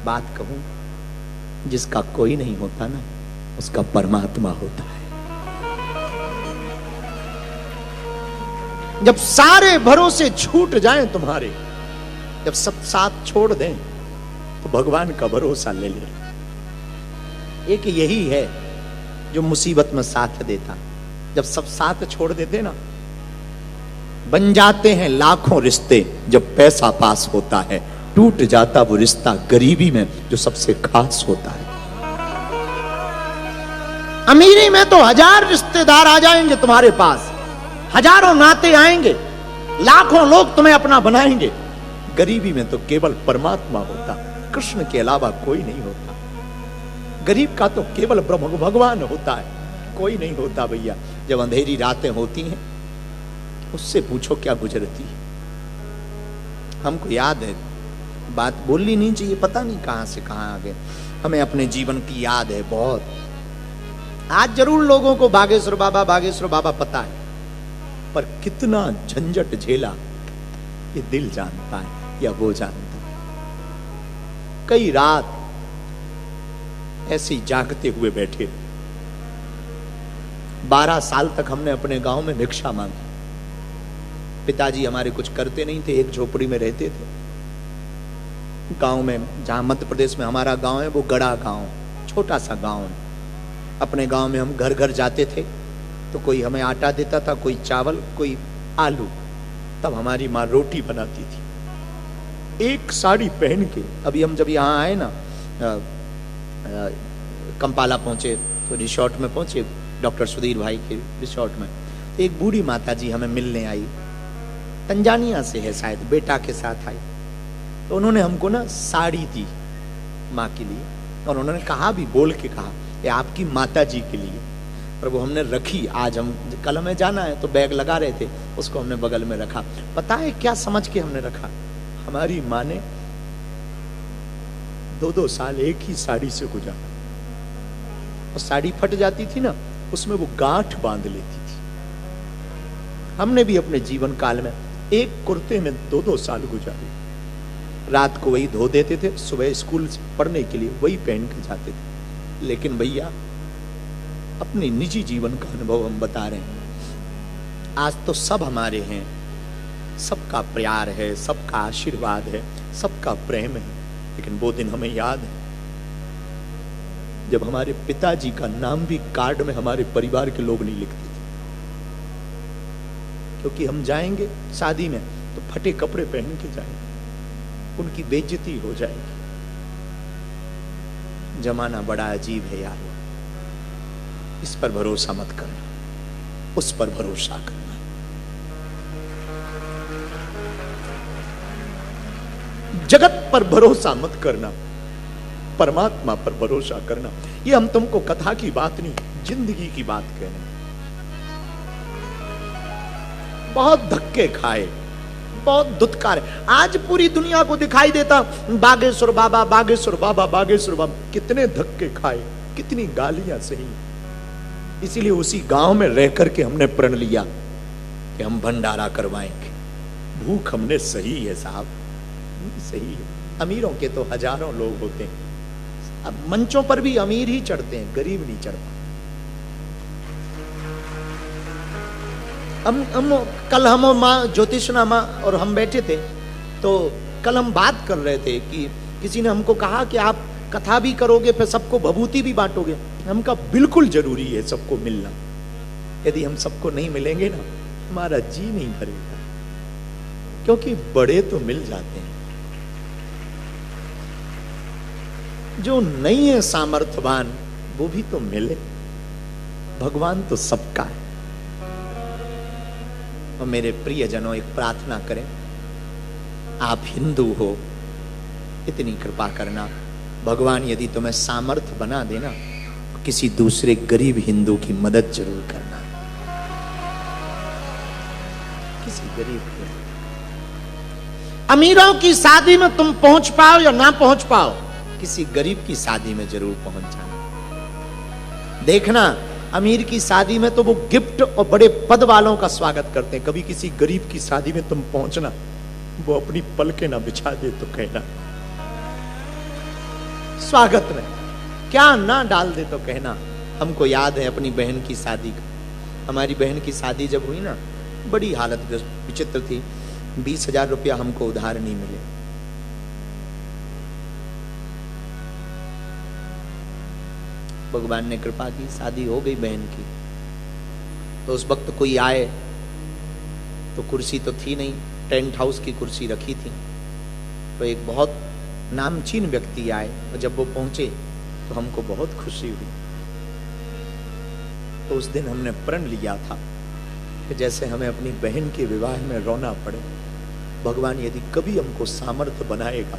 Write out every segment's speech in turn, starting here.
बात कहूं, जिसका कोई नहीं होता ना, उसका परमात्मा होता है। जब सारे भरोसे छूट जाएं तुम्हारे, जब सब साथ छोड़ दें, तो भगवान का भरोसा ले ले। एक यही है जो मुसीबत में साथ देता। जब सब साथ छोड़ देते ना, बन जाते हैं लाखों रिश्ते। जब पैसा पास होता है, टूट जाता वो रिश्ता गरीबी में जो सबसे खास होता है। अमीरी में तो 1000 रिश्तेदार आ जाएंगे तुम्हारे पास, हजारों नाते आएंगे, लाखों लोग तुम्हें अपना बनाएंगे। गरीबी में तो केवल परमात्मा होता, कृष्ण के अलावा कोई नहीं होता। गरीब का तो केवल ब्रह्म भगवान होता है, कोई नहीं होता भैया। जब अंधेरी रातें होती हैं, उससे पूछो क्या गुजरती है। हमको याद है, बात बोलनी नहीं चाहिए, पता नहीं कहां से कहां आ गए। हमें अपने जीवन की याद है बहुत। आज जरूर लोगों को बागेश्वर बाबा पता है, पर कितना झंझट झेला ये दिल जानता है या वो जानता है। कई रात ऐसे ही जागते हुए बैठे। 12 साल तक हमने अपने गांव में भिक्षा मांगी। पिताजी हमारे कुछ करते नहीं थे, एक झोपड़ी में रहते थे गांव में। जहां मध्य प्रदेश में हमारा गांव है, वो गड़ा गांव, छोटा सा गांव है। अपने गांव में हम घर घर जाते थे, तो कोई हमें आटा देता था, कोई चावल, कोई आलू। तब हमारी माँ रोटी बनाती थी। एक साड़ी पहन के, अभी हम जब यहाँ आए ना, कंपाला पहुंचे तो रिसोर्ट में पहुंचे, डॉक्टर सुधीर भाई के रिसोर्ट में। तो एक बूढ़ी माता जी हमें मिलने आई, तंजानिया से है शायद, बेटा के साथ आई। तो उन्होंने हमको ना साड़ी दी माँ के लिए, और उन्होंने कहा भी, बोल के कहा, ये आपकी माता जी के लिए। और वो हमने रखी। आज हम, कल हमें जाना है तो बैग लगा रहे थे, उसको हमने बगल में रखा। पता है क्या समझ के हमने रखा? हमारी माँ ने 2-2 साल एक ही साड़ी से गुजारा, और साड़ी फट जाती थी ना, उसमें वो गांठ बांध लेती थी। हमने भी अपने जीवन काल में एक कुर्ते में 2-2 साल गुजारे। रात को वही धो देते थे, सुबह स्कूल पढ़ने के लिए वही पहन के जाते थे। लेकिन भैया, अपने निजी जीवन का अनुभव हम बता रहे हैं। आज तो सब हमारे हैं, सबका प्यार है, सबका आशीर्वाद है, सबका प्रेम है। लेकिन वो दिन हमें याद है जब हमारे पिताजी का नाम भी कार्ड में हमारे परिवार के लोग नहीं लिखते थे, क्योंकि हम जाएंगे शादी में तो फटे कपड़े पहन के जाएंगे, उनकी बेइज्जती हो जाएगी। जमाना बड़ा अजीब है यार। इस पर भरोसा मत करना, उस पर भरोसा करना। जगत पर भरोसा मत करना, परमात्मा पर भरोसा करना। ये हम तुमको कथा की बात नहीं, जिंदगी की बात कह रहे हैं। बहुत धक्के खाए, बहुत दुत्कार। आज पूरी दुनिया को दिखाई देता बागेश्वर बाबा, बागेश्वर बाबा, बागेश्वर बाबा। कितने धक्के खाए, कितनी गालियां सही। इसीलिए उसी गांव में रह करके हमने प्रण लिया कि हम भंडारा करवाएंगे। भूख हमने सही है साहब, सही है। अमीरों के तो हजारों लोग होते हैं, अब मंचों पर भी अमीर ही चढ़ते हैं, गरीब नहीं चढ़ पाते। कल हम माँ ज्योतिषना माँ और हम बैठे थे, तो कल हम बात कर रहे थे कि किसी ने हमको कहा कि आप कथा भी करोगे, फिर सबको भभूति भी बांटोगे। हम कहा बिल्कुल जरूरी है सबको मिलना। यदि हम सबको नहीं मिलेंगे ना, हमारा जी नहीं भरेगा, क्योंकि बड़े तो मिल जाते हैं। जो नहीं है सामर्थ्यवान, वो भी तो मिले। भगवान तो सबका है। और मेरे प्रियजनों, एक प्रार्थना करें, आप हिंदू हो, इतनी कृपा करना, भगवान यदि तुम्हें सामर्थ्य बना देना, तो किसी दूसरे गरीब हिंदू की मदद जरूर करना। किसी गरीब की। अमीरों की शादी में तुम पहुंच पाओ या ना पहुंच पाओ, किसी गरीब की शादी में जरूर पहुंच जाना। देखना, अमीर की शादी में तो वो गिफ्ट और बड़े पद वालों का स्वागत करते हैं। कभी किसी गरीब की शादी में तुम पहुंचना, वो अपनी पलकें ना बिछा दे तो कहना। स्वागत में क्या ना डाल दे तो कहना। हमको याद है अपनी बहन की शादी का। हमारी बहन की शादी जब हुई ना, बड़ी हालत विचित्र थी। 20,000 रुपया हमको उधार नहीं मिले। भगवान ने कृपा की, शादी हो गई बहन की। तो उस वक्त कोई आए तो कुर्सी तो थी नहीं, टेंट हाउस की कुर्सी रखी थी। तो एक बहुत नामचीन व्यक्ति आए और जब वो पहुंचे तो हमको बहुत खुशी हुई। तो उस दिन हमने प्रण लिया था कि जैसे हमें अपनी बहन के विवाह में रोना पड़े, भगवान यदि कभी हमको सामर्थ्य बनाएगा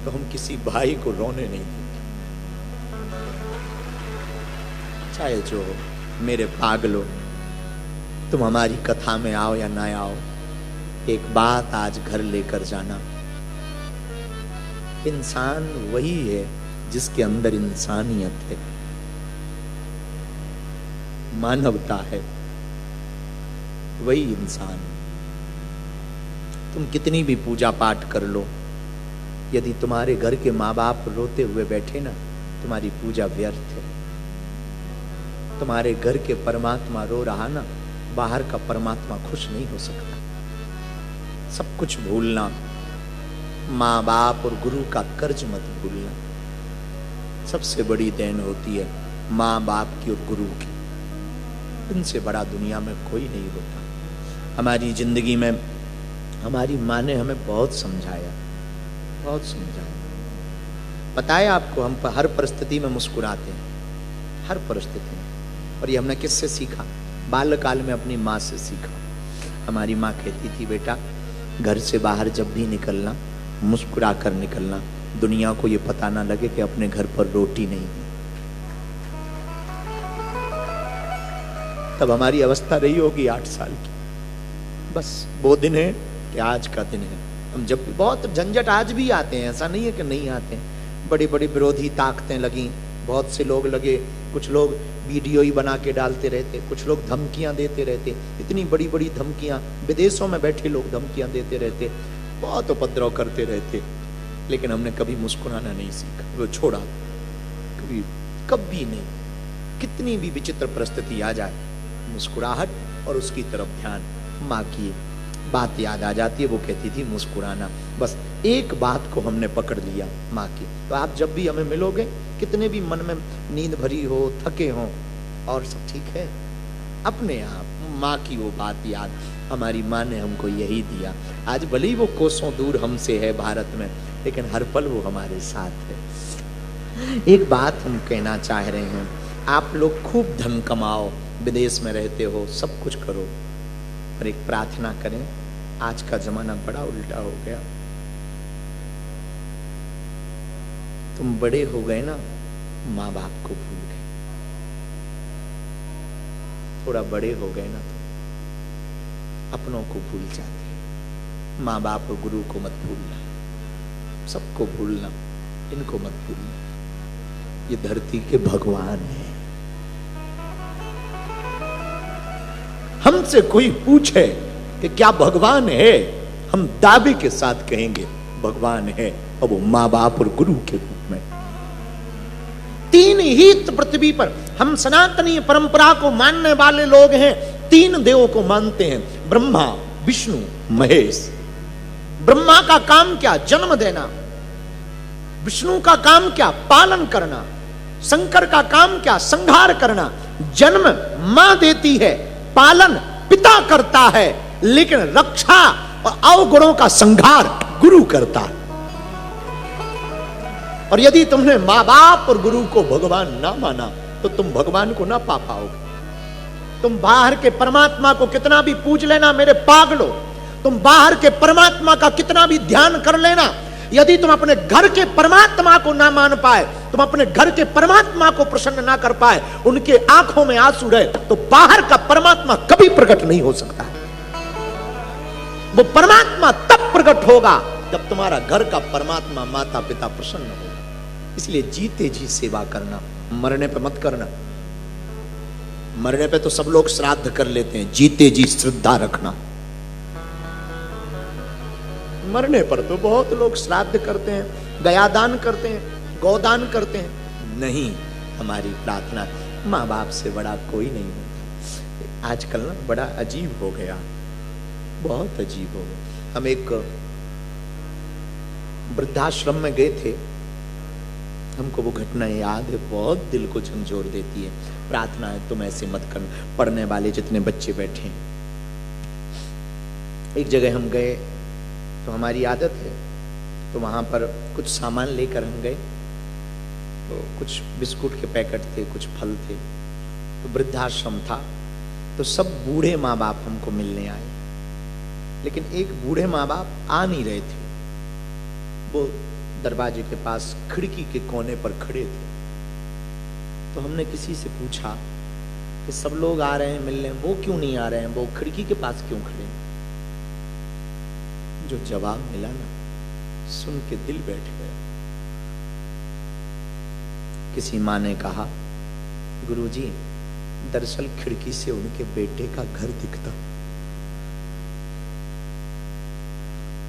तो हम किसी भाई को रोने नहीं देंगे। चाहे जो हो, मेरे पागलो, तुम हमारी कथा में आओ या ना आओ, एक बात आज घर लेकर जाना। इंसान वही है जिसके अंदर इंसानियत है, मानवता है, वही इंसान। तुम कितनी भी पूजा पाठ कर लो, यदि तुम्हारे घर के माँ बाप रोते हुए बैठे ना, तुम्हारी पूजा व्यर्थ है। तुम्हारे घर के परमात्मा रो रहा ना, बाहर का परमात्मा खुश नहीं हो सकता। सब कुछ भूलना, माँ बाप और गुरु का कर्ज मत भूलना। सबसे बड़ी देन होती है माँ बाप की और गुरु की। इनसे बड़ा दुनिया में कोई नहीं होता। हमारी जिंदगी में हमारी माँ ने हमें बहुत समझाया, बहुत समझाया। पता है आपको, हम हर परिस्थिति में मुस्कुराते हैं, हर परिस्थिति में। और ये हमने किससे सीखा? बाल्यकाल में अपनी माँ से सीखा। हमारी माँ कहती थी, बेटा घर से बाहर जब भी निकलना, मुस्कुरा कर निकलना, दुनिया को ये पता ना लगे कि अपने घर पर रोटी नहीं है। तब हमारी अवस्था रही होगी 8 साल की। बस वो दिन है कि आज का दिन है। हम जब बहुत झंझट आज भी आते हैं, ऐसा नहीं है कि नहीं आते हैं। बड़ी बड़ी विरोधी ताकतें लगी, बहुत से लोग लगे, कुछ लोग वीडियो ही बना के डालते रहते, कुछ लोग धमकियां देते रहते, इतनी बड़ी बड़ी धमकियां, विदेशों में बैठे लोग धमकियां देते रहते, बहुत उपद्रव करते रहते। लेकिन हमने कभी मुस्कुराना नहीं सीखा, वो छोड़ा कभी, कभी नहीं। कितनी भी विचित्र परिस्थिति आ जाए, मुस्कुराहट और उसकी तरफ ध्यान। माँ की बात याद आ जाती है, वो कहती थी मुस्कुराना। बस एक बात को हमने पकड़ लिया माँ की। तो आप जब भी हमें मिलोगे, कितने भी मन में नींद भरी हो, थके हो, और सब ठीक है, अपने आप माँ की वो बात याद। हमारी माँ ने हमको यही दिया। आज भले ही वो कोसों दूर हमसे है भारत में, लेकिन हर पल वो हमारे साथ है। एक बात हम कहना चाह रहे हैं, आप लोग खूब धन कमाओ, विदेश में रहते हो, सब कुछ करो, पर एक प्रार्थना करें, आज का जमाना बड़ा उल्टा हो गया। तुम बड़े हो गए ना, माँ बाप को भूल गए। थोड़ा बड़े हो गए ना तो अपनों को भूल जाते। माँ बाप और गुरु को मत भूलना, सबको भूलना, इनको मत भूलना। ये धरती के भगवान है। हमसे कोई पूछे कि क्या भगवान है, हम दावे के साथ कहेंगे भगवान है, और वो माँ बाप और गुरु के रूप में। 3 ही पृथ्वी पर हम सनातनी परंपरा को मानने वाले लोग हैं। 3 देवों को मानते हैं, ब्रह्मा, विष्णु, महेश। ब्रह्मा का काम क्या? जन्म देना। विष्णु का काम क्या? पालन करना। शंकर का काम क्या? संहार करना। जन्म मां देती है, पालन पिता करता है, लेकिन रक्षा और अवगुणों का संहार गुरु करता है। और यदि तुमने माँ बाप और गुरु को भगवान ना माना, तो तुम भगवान को ना पा पाओगे। तुम बाहर के परमात्मा को कितना भी पूज लेना मेरे पागलो, तुम बाहर के परमात्मा का कितना भी ध्यान कर लेना, यदि तुम अपने घर के परमात्मा को ना मान पाए, तुम अपने घर के परमात्मा को प्रसन्न ना कर पाए, उनके आंखों में आंसू रहे, तो बाहर का परमात्मा कभी प्रकट नहीं हो सकता है। वो परमात्मा तब प्रकट होगा जब तुम्हारा घर का परमात्मा, माता पिता प्रसन्न होगा। इसलिए जीते जी सेवा करना, मरने पे मत करना। मरने पे तो सब लोग श्राद्ध कर लेते हैं, जीते जी श्रद्धा रखना। मरने पर तो बहुत लोग श्राद्ध करते हैं, गयादान करते हैं, गोदान करते हैं? नहीं, हमारी प्रार्थना माँ बाप से बड़ा कोई नहीं होता। आजकल ना बड़ा अजीब हो गया, बहुत अजीब हो गया। हम एक वृद्धाश्रम में गए थे, हमको वो घटना याद है, बहुत दिल को झंझोर देती है। प्रार्थना है तुम ऐसे मत कर, पढ़ने वाले जितने बच्चे बैठे हैं। एक जगह हम गए तो हमारी आदत है, तो वहां पर कुछ सामान लेकर हम गए, तो कुछ बिस्कुट के पैकेट थे, कुछ फल थे, तो वृद्धाश्रम था, तो सब बूढ़े माँ बाप हमको मिलने आए, लेकिन एक बूढ़े माँ बाप आ नहीं रहे थे। वो दरवाजे के पास खिड़की के कोने पर खड़े थे। तो हमने किसी से पूछा कि सब लोग आ रहे हैं मिलने, वो क्यों नहीं आ रहे हैं, वो खिड़की के पास क्यों खड़े हैं? जो जवाब मिला ना, सुन के दिल बैठ गया। किसी माँ ने कहा, गुरुजी, दरअसल खिड़की से उनके बेटे का घर दिखता,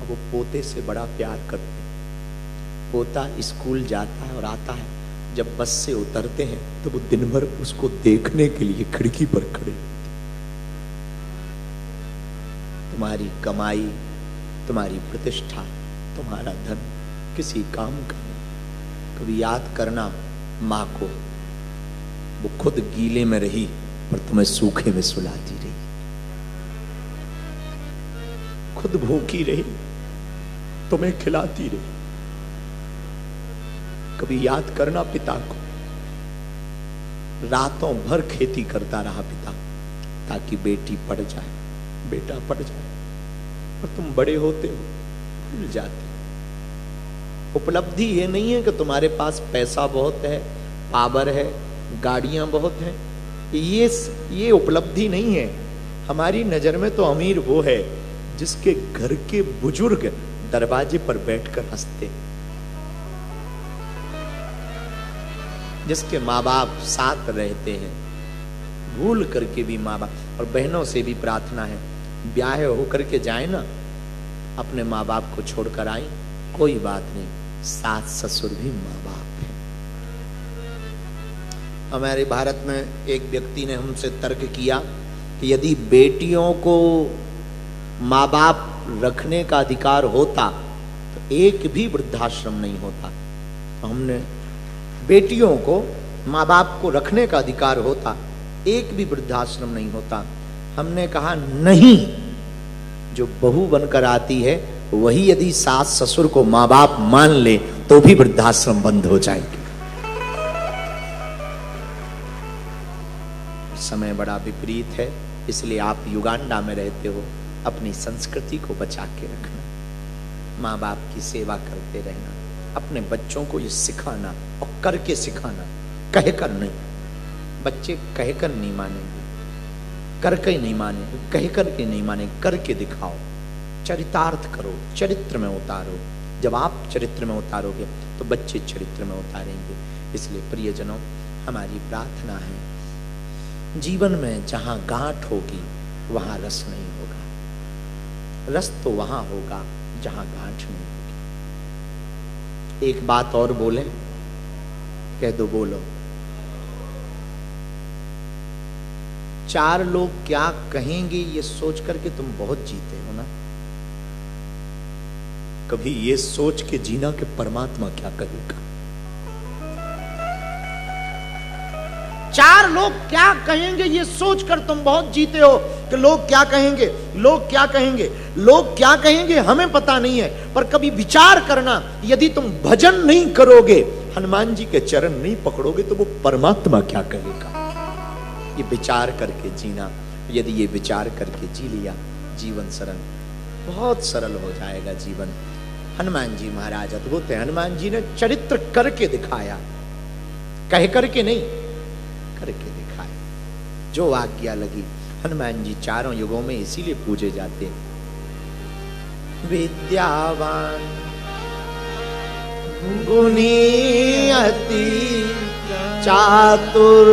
अब वो पोते से बड़ा प्यार करते। पोता स्कूल जाता है और आता है, जब बस से उतरते हैं तो वो दिन भर उसको देखने के लिए खिड़की पर खड़े। तुम्हारी कमाई, तुम्हारी प्रतिष्ठा, तुम्हारा धन किसी काम का नहीं। कभी याद करना माँ को, वो खुद गीले में रही पर तुम्हें सूखे में सुलाती रही, खुद भूखी रही, तुम्हें खिलाती रही। कभी याद करना पिता को, रातों भर खेती करता रहा पिता, ताकि बेटी पढ़ जाए, बेटा पढ़ जाए, और तुम बड़े होते हो, भूल जाते हो। उपलब्धि ये नहीं है कि तुम्हारे पास पैसा बहुत है, पावर है, गाड़ियां बहुत हैं, ये उपलब्धि नहीं है। हमारी नजर में तो अमीर वो है जिसके घर के बुजुर्ग दरवाजे पर बैठकर हंसते, जिसके माँ बाप साथ रहते हैं, भूल करके भी माँ बाप। और बहनों से भी प्रार्थना है, ब्याह होकर के जाए ना, अपने माँ बाप को छोड़कर आई, कोई बात नहीं, सास ससुर भी माँ बाप है। हमारे भारत में एक व्यक्ति ने हमसे तर्क किया कि यदि बेटियों को माँ बाप रखने का अधिकार होता तो एक भी वृद्धाश्रम नहीं होता। तो हमने, बेटियों को माँ बाप को रखने का अधिकार होता, एक भी वृद्धाश्रम नहीं होता। हमने कहा नहीं, जो बहू बनकर आती है वही यदि सास ससुर को माँ बाप मान ले तो भी वृद्धाश्रम बंद हो जाएंगे। समय बड़ा विपरीत है, इसलिए आप युगांडा में रहते हो, अपनी संस्कृति को बचा के रखना, माँ बाप की सेवा करते रहना, अपने बच्चों को ये सिखाना और करके सिखाना, कहकर नहीं। बच्चे कहकर नहीं मानेंगे, करके नहीं मानेंगे, कहकर के नहीं मानेंगे, करके दिखाओ, चरितार्थ करो, चरित्र में उतारो। जब आप चरित्र में उतारोगे तो बच्चे चरित्र में उतारेंगे। इसलिए प्रियजनों, हमारी प्रार्थना है, जीवन में जहां गांठ होगी वहां रस नहीं होगा, रस तो वहां होगा जहां गांठ नहीं होगी। एक बात और बोले, कह दो, बोलो। 4 लोग क्या कहेंगे ये सोच करके तुम बहुत जीते हो ना। कभी ये सोच के जीना कि परमात्मा क्या कहेगा। 4 लोग क्या कहेंगे ये सोचकर तुम बहुत जीते हो कि लोग क्या कहेंगे, लोग क्या कहेंगे, लोग क्या कहेंगे हमें पता नहीं है। पर कभी विचार करना, यदि तुम भजन नहीं करोगे, हनुमान जी के चरण नहीं पकड़ोगे तो वो परमात्मा क्या कहेगा। ये विचार करके जीना, यदि ये विचार करके जी लिया, जीवन सरल, बहुत सरल हो जाएगा जीवन। हनुमान जी महाराज अद्भुत है। हनुमान जी ने चरित्र करके दिखाया, कह करके नहीं, करके दिखाया। जो आज्ञा लगी, हनुमान जी 4 युगों में इसीलिए पूजे जाते हैं। विद्यावान गुणी अति चातुर,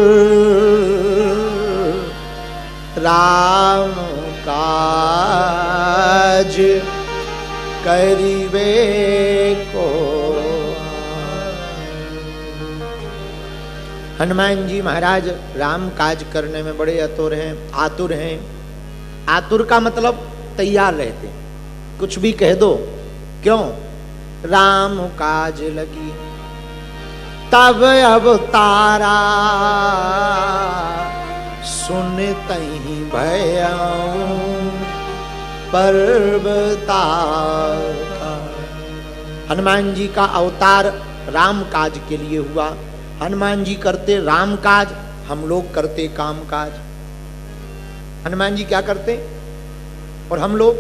राम काज करिबे को। हनुमान जी महाराज राम काज करने में बड़े आतुर हैं। आतुर का मतलब तैयार रहते, कुछ भी कह दो। क्यों? राम काज लगी तब अवतारा, सुनत ही भयउ पर्वता। हनुमान जी का अवतार राम काज के लिए हुआ। हनुमान जी करते राम काज, हम लोग करते काम काज। हनुमान जी क्या करते और हम लोग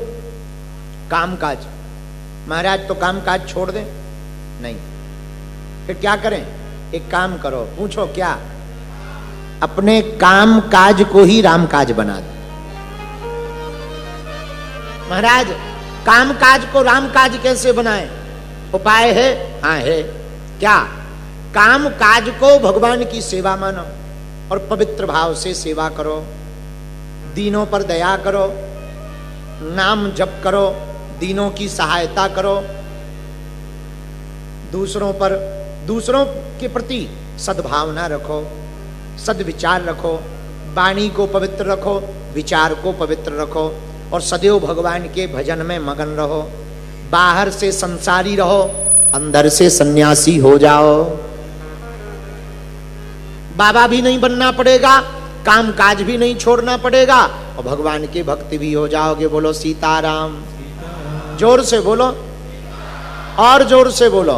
काम काज। महाराज तो काम काज छोड़ दें? नहीं, फिर क्या करें? एक काम करो, पूछो क्या? अपने काम काज को ही राम काज बना दो। महाराज काम काज को राम काज कैसे बनाएं? उपाय है? हाँ है। क्या? काम काज को भगवान की सेवा मानो और पवित्र भाव से सेवा करो, दीनों पर दया करो, नाम जप करो, दीनों की सहायता करो, दूसरों के प्रति सद्भावना रखो, सद्विचार रखो, वाणी को पवित्र रखो, विचार को पवित्र रखो और सदैव भगवान के भजन में मगन रहो। बाहर से संसारी रहो, अंदर से सन्यासी हो जाओ। बाबा भी नहीं बनना पड़ेगा, काम काज भी नहीं छोड़ना पड़ेगा और भगवान के भक्त भी हो जाओगे। बोलो सीताराम। जोर से बोलो, और जोर से बोलो।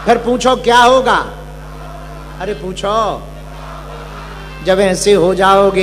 फिर पूछो क्या होगा? अरे पूछो। जब ऐसे हो जाओगे